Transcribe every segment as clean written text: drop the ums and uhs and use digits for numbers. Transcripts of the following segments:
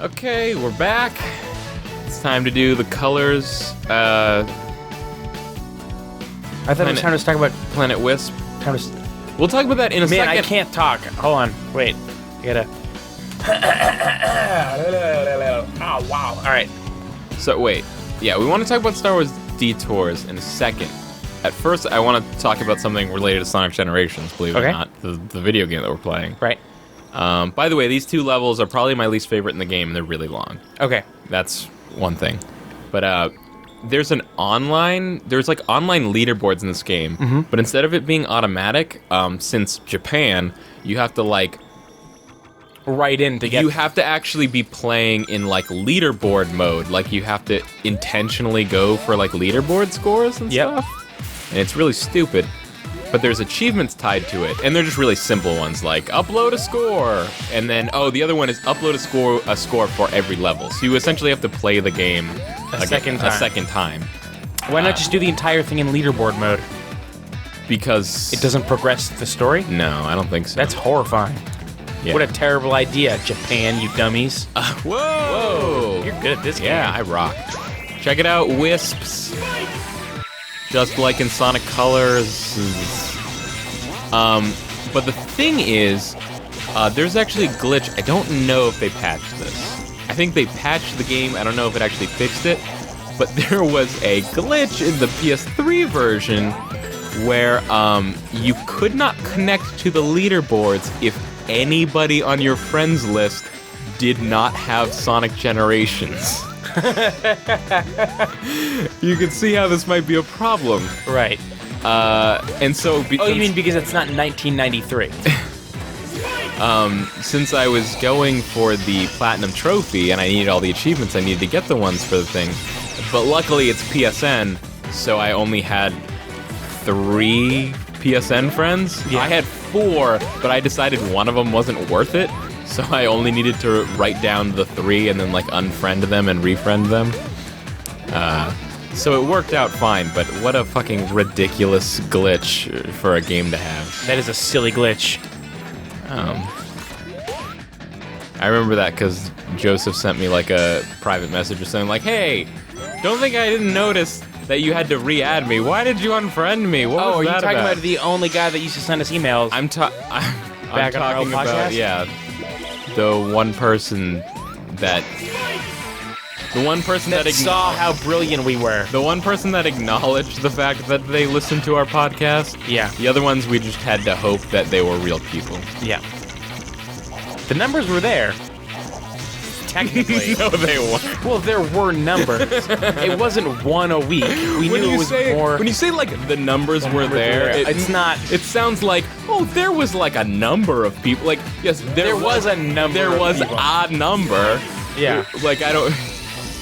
Okay, we're back. It's time to do the colors. I thought it was time to talk about Planet Wisp. time to. We'll talk about that in a second. Man, I can't talk. Hold on, wait. I gotta. Oh wow! All right. So wait, yeah, we want to talk about Star Wars Detours in a second. At first, I want to talk about something related to Sonic Generations, believe it or not, the video game that we're playing. Right. By the way, these two levels are probably my least favorite in the game, and they're really long. Okay. That's one thing. But there's online leaderboards in this game, but instead of it being automatic, since Japan, you have to Right in to get. You have to actually be playing in leaderboard mode. Like you have to intentionally go for leaderboard scores and stuff. And it's really stupid. But there's achievements tied to it, and they're just really simple ones, like upload a score, and then the other one is upload a score for every level. So you essentially have to play the game a second time. Why not just do the entire thing in leaderboard mode? Because it doesn't progress the story? No, I don't think so. That's horrifying. Yeah. What a terrible idea, Japan, you dummies. Whoa! You're good at this game. Yeah, I rock. Check it out, Wisps. Just like in Sonic Colors. But the thing is, there's actually a glitch. I don't know if they patched this. I think they patched the game. I don't know if it actually fixed it. But there was a glitch in the PS3 version where you could not connect to the leaderboards if anybody on your friends list did not have Sonic Generations. You can see how this might be a problem. Right. And so... you mean because it's not 1993? Since I was going for the Platinum Trophy and I needed all the achievements, I needed to get the ones for the thing. But luckily it's PSN, so I only had 3 PSN friends. Yeah. I had 4, but I decided one of them wasn't worth it. So I only needed to write down the 3 and then unfriend them and refriend them. So it worked out fine, but what a fucking ridiculous glitch for a game to have. That is a silly glitch. I remember that because Joseph sent me a private message or something hey, don't think I didn't notice that you had to re-add me. Why did you unfriend me? What was are you that talking about? about the only guy that used to send us emails? I'm Back on our old talking about, podcast? yeah, the one person that saw how brilliant we were. The one person that acknowledged the fact that they listened to our podcast. Yeah. The other ones, we just had to hope that they were real people. Yeah. The numbers were there. Technically. No, they weren't. Well, there were numbers. It wasn't one a week. We knew it was more. When you say the numbers were there, it's not. It sounds like there was a number of people. Yes, there was a number. There was a number. Yeah. I don't.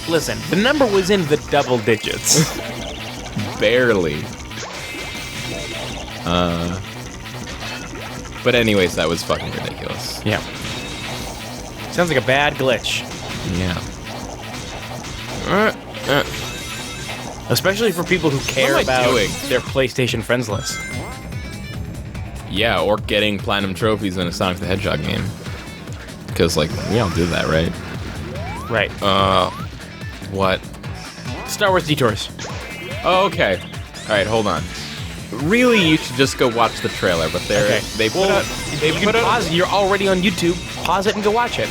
Listen, the number was in the double digits. Barely. But anyways, that was fucking ridiculous. Yeah. Sounds like a bad glitch. Yeah. Especially for people who care about doing? their PlayStation friends list. Yeah, or getting platinum trophies in a Sonic the Hedgehog game. Because, we all do that, right? Right. What? Star Wars Detours. Oh, okay. Alright, hold on. Really, you should just go watch the trailer, but they put out... Pause it. You're already on YouTube. Pause it and go watch it.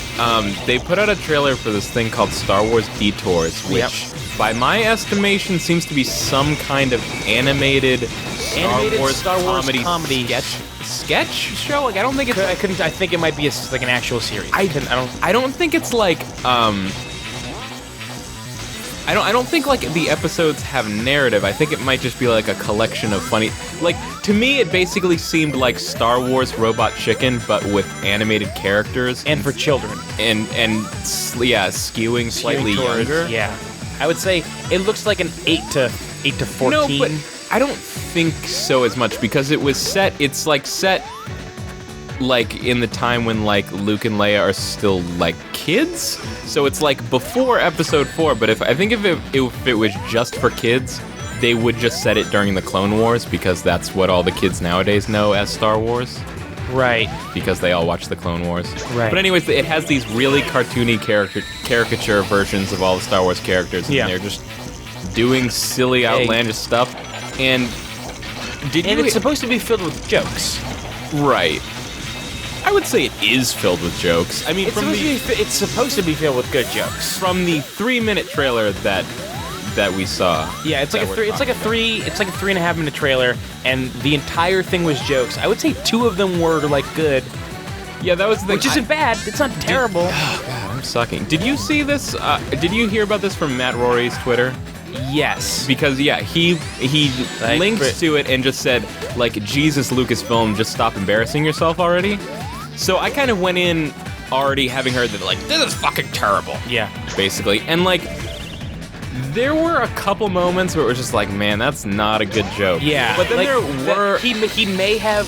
They put out a trailer for this thing called Star Wars Detours, which, by my estimation, seems to be some kind of animated Star Wars comedy sketch show. I don't think it's. I think it might be an actual series. I don't think it's I don't think the episodes have narrative. I think it might just be a collection of funny. To me, it basically seemed like Star Wars Robot Chicken, but with animated characters and for children. And skewing slightly younger. Yeah, I would say it looks like an 8 to 14. No, but I don't think so as much because it was set. It's set in the time when Luke and Leia are still kids, so it's before Episode 4. But if it was just for kids, they would just set it during the Clone Wars because that's what all the kids nowadays know as Star Wars. Right. because they all watch the Clone Wars. Right. But anyways, it has these really cartoony caricature versions of all the Star Wars characters, and Yeah. they're just doing silly, outlandish stuff. And it's supposed to be filled with jokes. Right. I would say it is filled with jokes. I mean, It's supposed to be filled with good jokes. from the 3-minute trailer that we saw. Yeah, it's like a 3.5 minute trailer, and the entire thing was jokes. I would say 2 of them were like good, Yeah, that was the thing. which isn't bad. It's not terrible. Oh God, I'm sucking. Did you see this? Did you hear about this from Matt Rory's Twitter? Yes. Because he Like, linked to it and just said, like, Jesus, Lucasfilm, just stop embarrassing yourself already. So I kind of went in already having heard that, like, this is fucking terrible. Yeah. Basically. And, like, there were a couple moments where it was just like, man, that's not a good joke. Yeah. But then like, there were... He may have...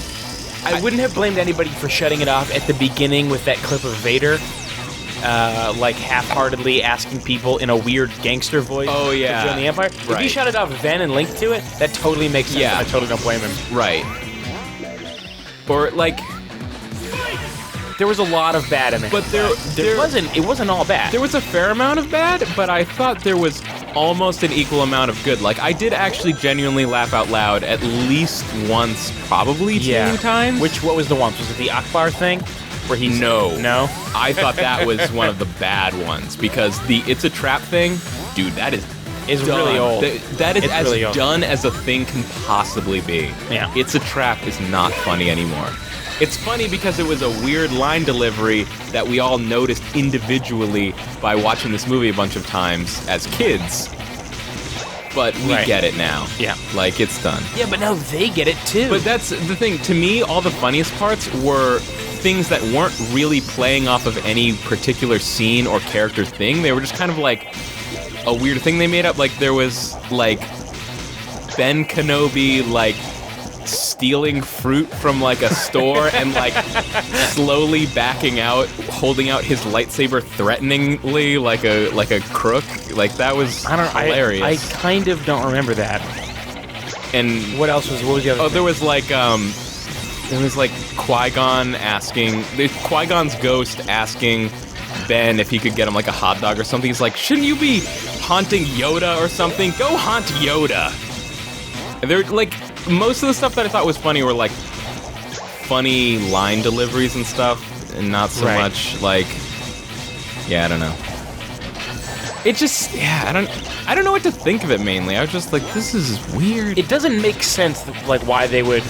I wouldn't have blamed anybody for shutting it off at the beginning with that clip of Vader. Like half-heartedly asking people in a weird gangster voice Oh, yeah. to join the Empire. If Right. you shut it off then and linked to it, that totally makes sense. Yeah. I totally don't blame him. Right. Or, like... There was a lot of bad in it. But it wasn't all bad. There was a fair amount of bad, but I thought there was almost an equal amount of good. Like, I did actually genuinely laugh out loud at least once, probably 2 times. What was the one? Was it the Akbar thing? Where he's... No. No? I thought that was one of the bad ones, because the It's a Trap thing, dude, that is Is done. really old. That is It's as really old. done as a thing can possibly be. Yeah. It's a Trap is not funny anymore. It's funny because it was a weird line delivery that we all noticed individually by watching this movie a bunch of times as kids. But we Right. get it now. Yeah. Like, it's done. Yeah, but now they get it too. But that's the thing. To me, all the funniest parts were things that weren't really playing off of any particular scene or character thing. They were just kind of like a weird thing they made up. Like, there was, like, Ben Kenobi, like, stealing fruit from, like, a store and, like, slowly backing out, holding out his lightsaber threateningly like a crook. Like, that was hilarious. I kind of don't remember that. And What else was? What was the other? oh, there was like Qui-Gon's ghost asking Ben if he could get him like a hot dog or something. He's like, shouldn't you be haunting Yoda or something? Go haunt Yoda. And they're like, most of the stuff that I thought was funny were like funny line deliveries and stuff, and not so Right. much like, yeah, I don't know. It just, yeah, I don't know what to think of it mainly. I was just like, this is weird. It doesn't make sense, like why they would.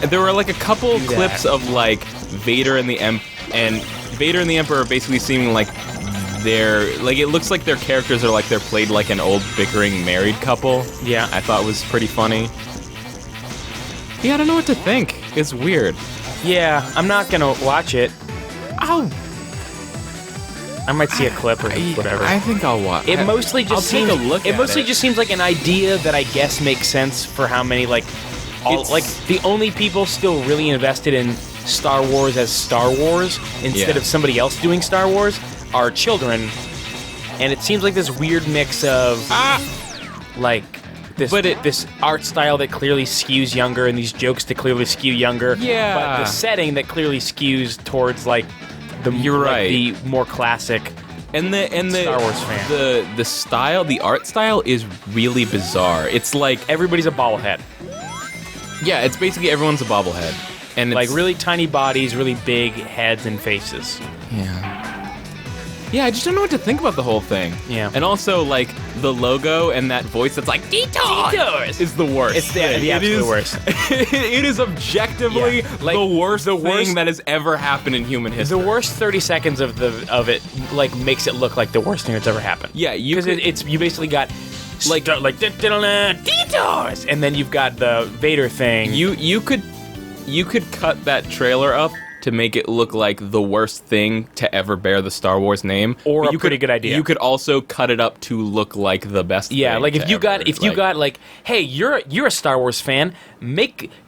There were like a couple Do clips that. of like Vader and the Emperor are basically seeming like it looks like their characters are like they're played like an old bickering married couple. Yeah. I thought was pretty funny. Yeah, I don't know what to think. It's weird. Yeah, I'm not gonna watch it. Oh, I might see a clip or whatever. I think I'll watch. It mostly just I'll seems. take a look It at mostly it. just seems like an idea that I guess makes sense for how many like the only people still really invested in Star Wars as Star Wars instead Yeah. of somebody else doing Star Wars are children, and it seems like this weird mix of like this art style that clearly skews younger and these jokes that clearly skew younger. Yeah. But the setting that clearly skews towards like the the more classic. And the Star Wars fan. the style, the art style is really bizarre. It's like Everybody's a bobblehead. yeah, it's basically everyone's a bobblehead, and Like it's, really tiny bodies, really big heads and faces. Yeah, I just don't know what to think about the whole thing. Yeah. And also, like, the logo and that voice that's like, Detours! Is the worst. It's the absolute worst. It is objectively Yeah, like, the worst the worst- thing that has ever happened in human history. The worst 30 seconds of it like makes it look like the worst thing that's ever happened. Yeah, you because could- it's you basically got like detours, and then you've got the Vader thing. You could cut that trailer up to make it look like the worst thing to ever bear the Star Wars name, Or but a pretty good idea. You could also cut it up to look like the best. Yeah, thing like to if you got ever, hey, you're a Star Wars fan,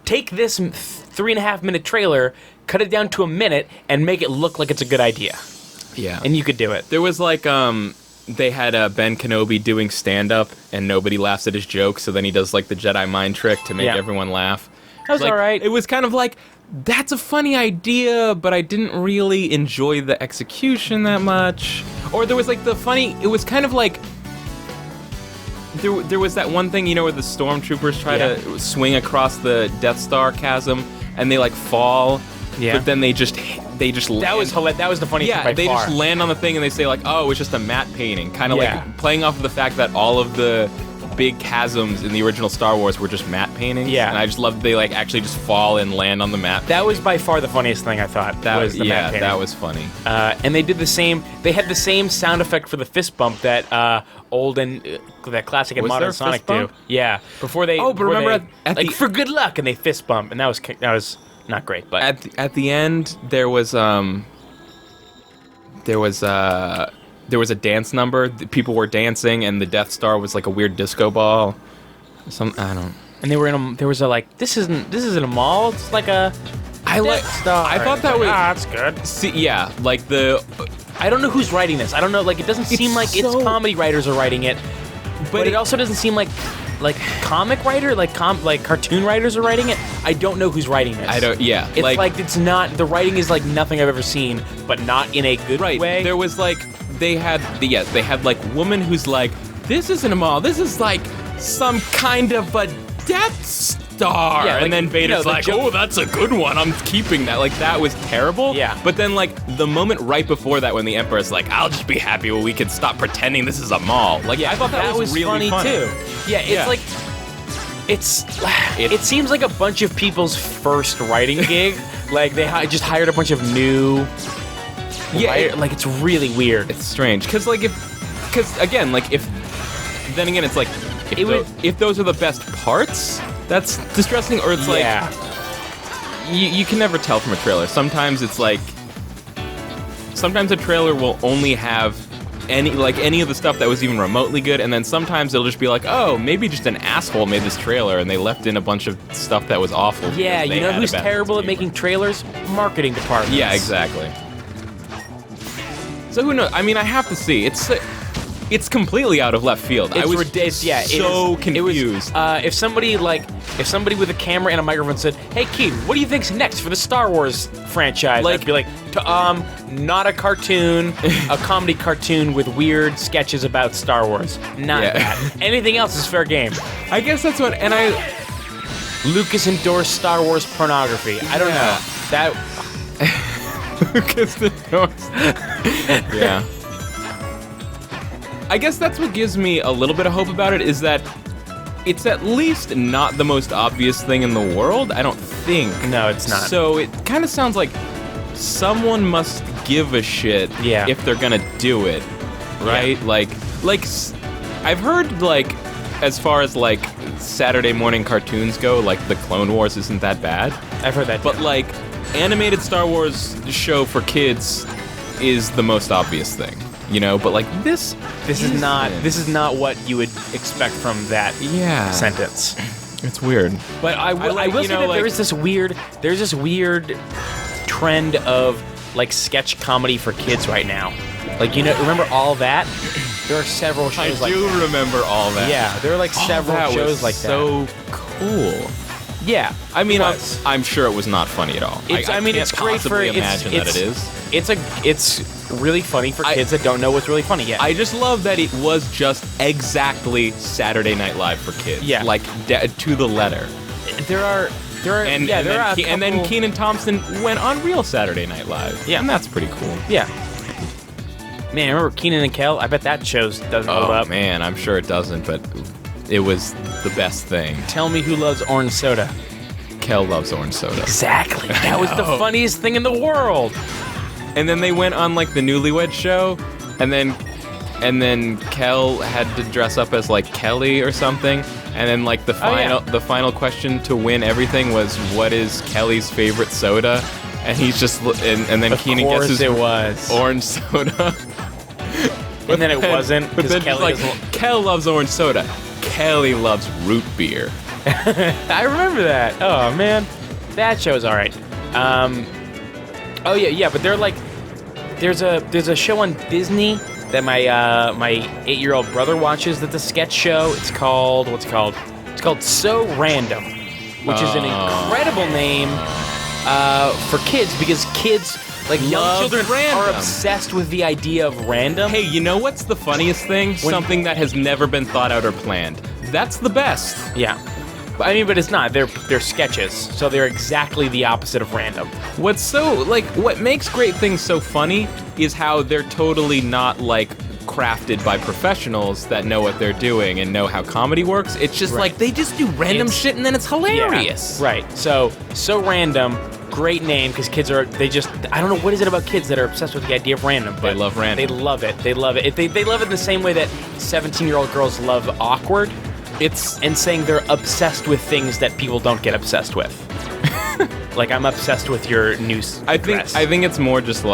take this 3.5 minute trailer, cut it down to a minute, and make it look like it's a good idea. yeah, And you could do it. there was like they had Ben Kenobi doing stand up and nobody laughs at his jokes, so then he does like the Jedi mind trick to make Yeah. everyone laugh. That was Like, all right. It was kind of like that's a funny idea, but I didn't really enjoy the execution that much. Or there was like it was kind of like, there was that one thing, you know, where the stormtroopers try to swing across the Death Star chasm, and they like fall, but then they just land. That was the funniest thing by they far. just land on the thing and they say like, oh, it's just a matte painting, kind of like playing off of the fact that all of the big chasms in the original Star Wars were just matte paintings. Yeah. And I just loved they like actually just fall and land on the map. That was by far the funniest thing I thought. That was the matte painting. That was funny. And they did the same. They had the same sound effect for the fist bump that that classic and Was modern there a Sonic fist bump? do. Yeah. Before they. Oh, but remember at like the for good luck, and they fist bump, and that was not great. But at the end there was a dance number. People were dancing, and the Death Star was like a weird disco ball. I don't. And they were there was a like this isn't a mall. It's like a. Death Star. I thought that was. That's good. See, yeah, like I don't know who's writing this. I don't know. Like it doesn't seem like it's comedy writers are writing it, but it also doesn't seem like comic writer, like cartoon writers are writing it. I don't know who's writing this. I don't. Yeah, It's like it's not. The writing is like nothing I've ever seen, but not in a good way. There was like they had like woman who's like, this isn't a mall. This is like some kind of a Death Star. Yeah, like, and then Vader's like, oh, that's a good one. I'm keeping that. Like that was terrible. Yeah. But then like the moment right before that when the Emperor's like, I'll just be happy when we can stop pretending this is a mall. Like I thought that was really funny too. Yeah, it's like it seems like a bunch of people's first writing gig. Like they just hired a bunch of new. Yeah, like it's really weird. It's strange because again, like if it's like if those are the best parts, that's distressing. Or it's like you can never tell from a trailer. Sometimes it's like sometimes a trailer will only have any of the stuff that was even remotely good, and then sometimes it'll just be like, oh, maybe just an asshole made this trailer and they left in a bunch of stuff that was awful. Yeah, you know who's terrible at making trailers? Marketing departments. Yeah, exactly. So who knows? I mean, I have to see. It's completely out of left field. I was so confused. If somebody with a camera and a microphone said, "Hey, Keith, what do you think's next for the Star Wars franchise?" I'd be like, not a cartoon, a comedy cartoon with weird sketches about Star Wars. Not that. Anything else is fair game. I guess that's what. And Lucas endorsed Star Wars pornography. I don't know that. Lucas endorsed. Yeah. I guess that's what gives me a little bit of hope about it, is that it's at least not the most obvious thing in the world, I don't think. No, it's not. So it kind of sounds like someone must give a shit if they're gonna do it, right? Yeah. Like I've heard, like, as far as, like, Saturday morning cartoons go, like, the Clone Wars isn't that bad. I've heard that, But, like, animated Star Wars show for kids is the most obvious thing. You know, but like this is not what you would expect from that sentence. It's weird. But I will say that there's this weird trend of like sketch comedy for kids right now. Like, you know, remember All That? There are several shows like that. I do remember All That. Yeah, there are like several shows like that. So cool. Yeah, I mean, I'm sure it was not funny at all. It's great for imagine that it is. It's really funny for kids that don't know what's really funny yet. I just love that it was just exactly Saturday Night Live for kids. Yeah, like to the letter. And then Kenan Thompson went on real Saturday Night Live. Yeah, and that's pretty cool. Yeah. Man, remember Kenan and Kel? I bet that show doesn't hold up. Oh man, I'm sure it doesn't, but it was the best thing. Tell me who loves orange soda. Kel loves orange soda. Exactly. That was the funniest thing in the world. And then they went on like the Newlywed Show, and then Kel had to dress up as like Kelly or something, and then like the final question to win everything was, what is Kelly's favorite soda? And he's just and then Kenan guesses it was orange soda. And then it wasn't. But then Kelly Kel loves orange soda. Kelly loves root beer. I remember that. Oh man, that show's all right. Oh yeah, but they're like, there's a show on Disney that my 8-year-old brother watches. That's a sketch show. It's called So Random, which is an incredible name. for kids, because kids, like young Love children, random. are obsessed with the idea of random. Hey, you know what's the funniest thing? Something that has never been thought out or planned. That's the best. Yeah. But it's not. They're sketches, so they're exactly the opposite of random. What makes great things so funny is how they're totally not, crafted by professionals that know what they're doing and know how comedy works. It's just they just do random shit and then it's hilarious. Yeah, right. So random. Great name, because kids I don't know what is it about kids that are obsessed with the idea of random. But They love random. They love it. They love it. They love it in the same way that 17-year-old girls love awkward. And saying they're obsessed with things that people don't get obsessed with. Like, I'm obsessed with your new dress. I think it's more just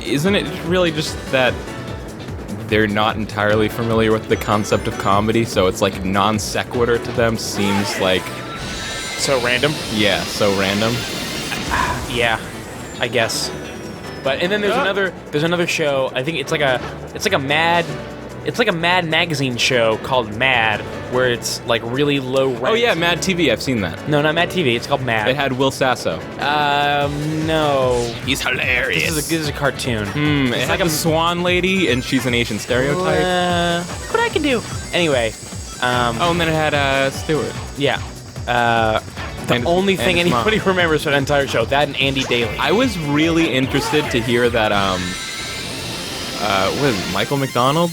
isn't it really just that they're not entirely familiar with the concept of comedy, so it's like non sequitur to them seems like so random? Yeah, so random. Yeah, I guess. But and then there's another show. I think it's like a Mad Magazine show called Mad, where it's like really low rent. Oh yeah, Mad TV. I've seen that. No, not Mad TV. It's called Mad. It had Will Sasso. No. He's hilarious. This is a cartoon. It had a swan lady, and she's an Asian stereotype. What I can do. Anyway. And then it had Stewart. Yeah. The only thing anybody remembers for that entire show, that and Andy Daly. I was really interested to hear that, what is it, Michael McDonald,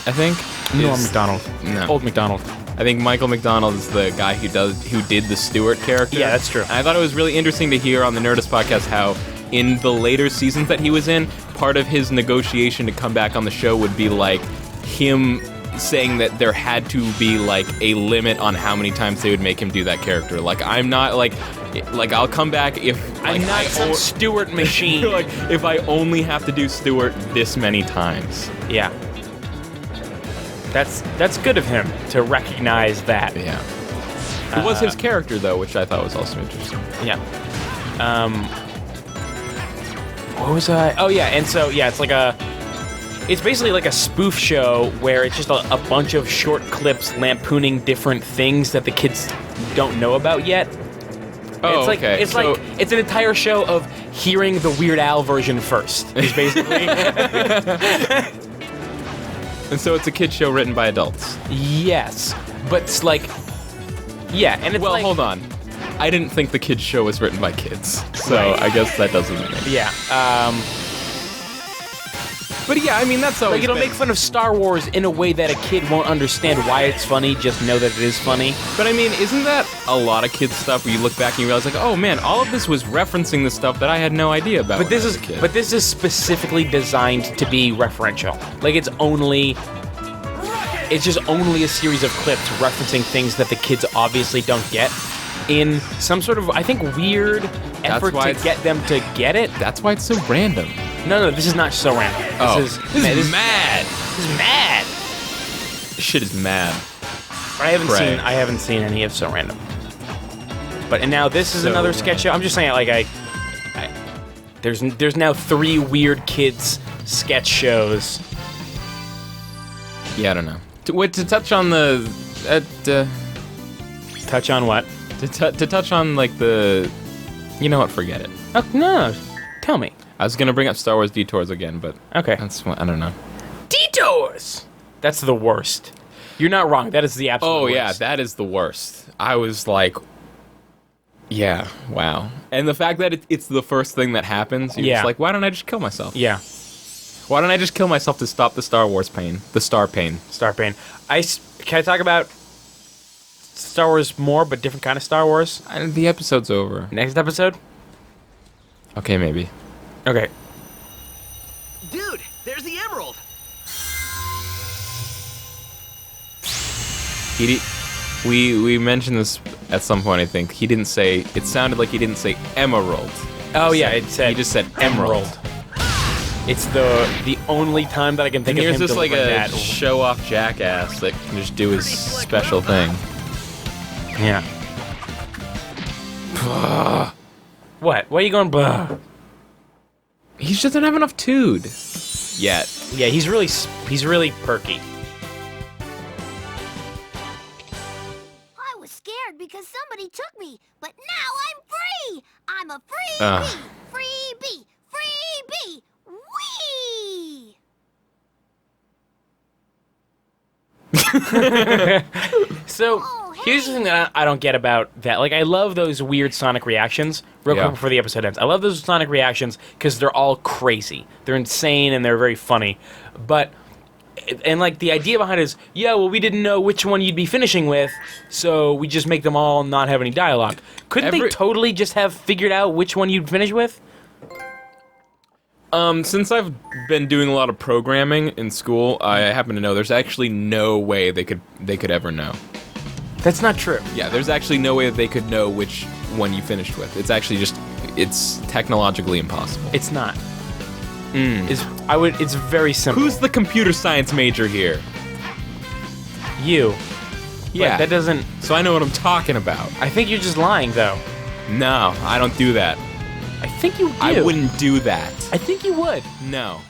I think? Norm McDonald. No. Old McDonald. I think Michael McDonald is the guy who did the Stewart character. Yeah, that's true. And I thought it was really interesting to hear on the Nerdist podcast how in the later seasons that he was in, part of his negotiation to come back on the show would be like him saying that there had to be like a limit on how many times they would make him do that character. Like, I'm not like I'll come back if I'm not some Stewart machine. like if I only have to do Stewart this many times. Yeah. That's good of him to recognize that. Yeah. It was his character though, which I thought was also interesting. Yeah. What was I? Oh yeah, and so yeah, it's basically like a spoof show where it's just a bunch of short clips lampooning different things that the kids don't know about yet. Oh, okay. It's an entire show of hearing the Weird Al version first. Is basically. And so it's a kid show written by adults. Yes, but it's like, yeah, and it's hold on. I didn't think the kids show was written by kids, so right. I guess that doesn't make sense. Yeah. But yeah, I mean, that's always it'll make fun of Star Wars in a way that a kid won't understand why it's funny, just know that it is funny. But I mean, isn't that a lot of kids stuff where you look back and you realize like, oh man, all of this was referencing the stuff that I had no idea about. But this is specifically designed to be referential. Like it's just only a series of clips referencing things that the kids obviously don't get in some sort of, I think, weird effort to get them to get it. That's why it's so random. No, this is not so random. This is mad. This is mad. This shit is mad. I haven't seen any of So Random. And now this is another sketch show. I'm just saying, like, there's now 3 weird kids sketch shows. Yeah, I don't know. To touch on touch on what? To touch on like the, you know what? Forget it. Oh, no, tell me. I was gonna bring up Star Wars Detours again, but okay, that's what, I don't know. Detours. That's the worst. You're not wrong. That is the absolute worst. Oh yeah, that is the worst. I was like, yeah, wow. And the fact that it's the first thing that happens, you're just like, why don't I just kill myself? Yeah. Why don't I just kill myself to stop the Star Wars pain? The star pain. Star pain. Can I talk about Star Wars more, but different kind of Star Wars? The episode's over. Next episode? Okay, maybe. Okay. Dude, there's the emerald. We mentioned this at some point, I think. He didn't say, it sounded like he didn't say emerald. Oh yeah, it said, he just said emerald. It's the only time that I can think of him just like a that. show-off jackass that can just do his special thing. Yeah. What? Why are you going blah? He just doesn't have enough tood yet. Yeah, he's really perky. I was scared because somebody Gravity took me, but now I'm free! I'm a free bee! Free bee! Free bee! Whee! So, here's the thing that I don't get about that. Like, I love those weird Sonic reactions. Real quick before the episode ends. I love those Sonic reactions because they're all crazy. They're insane and they're very funny. And like, the idea behind it is, yeah, well, we didn't know which one you'd be finishing with, so we just make them all not have any dialogue. Couldn't they totally just have figured out which one you'd finish with? Since I've been doing a lot of programming in school, I happen to know there's actually no way they could ever know. That's not true. Yeah, there's actually no way that they could know which one you finished with. It's actually it's technologically impossible. It's not. It's very simple. Who's the computer science major here? You. Yeah. But that doesn't... So I know what I'm talking about. I think you're just lying, though. No, I don't do that. I think you do. I wouldn't do that. I think you would. No.